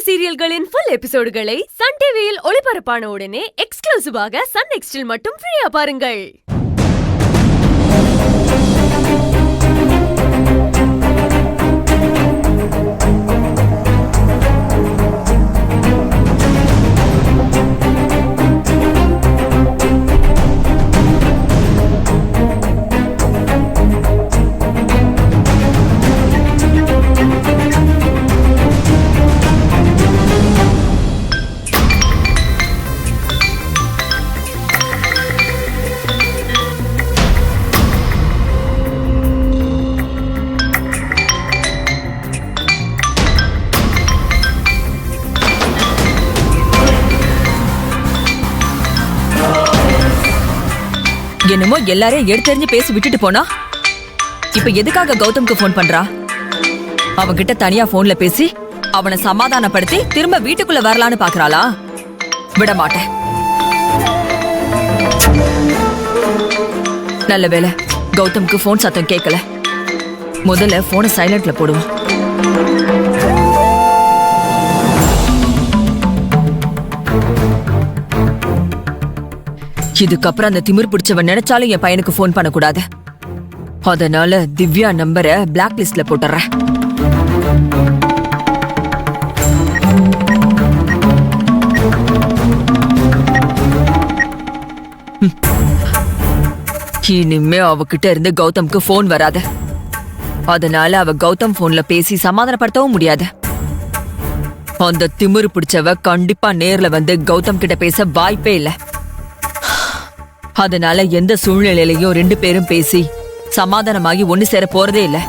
சீரியல்களின் full எபிசோடுகளை Sun டிவியில் ஒளிபரப்பான உடனே எக்ஸ்க்ளூசிவாக சன் நெக்ஸ்டில் மட்டும் ஃப்ரீயா பாருங்கள். என்னமோ எல்லாரையும் எடுத்தறிஞ்சு பேசி விட்டுட்டு போனா இப்ப எதுக்காக கௌதம்க்கு போன் பண்றா? அவன்கிட்ட தனியா போன்ல பேசி அவனை சமாதானப்படுத்தி திரும்ப வீட்டுக்குள்ள வரலான்னு பாக்குறாளா? விட மாட்டேன். நல்ல வேளை கௌதம்க்கு போன் சத்தம் கேட்கல. முதல்ல போனை சைலண்ட்ல போடுவான். இதுக்கப்புறம் அந்த திமிர் பிடிச்சவன் நினைச்சாலும் என் பையனுக்கு போன் பண்ணக்கூடாது. அதனால திவ்யா நம்பரை பிளாக் லிஸ்ட்ல போட்டுறேன். இனிமே அவகிட்ட இருந்து கௌதம்க்கு போன் வராது. அதனால அவ கௌதம் போன்ல பேசி சமாதானப்படுத்தவும் முடியாது. அந்த திமிரு பிடிச்சவ கண்டிப்பா நேர்ல வந்து கௌதம் கிட்ட பேச வாய்ப்பே இல்லை. அதனால எந்த சூழ்நிலையிலையும் ரெண்டு பேரும் பேசி சமாதானமாகி ஒண்ணு சேர போறதே இல்லை.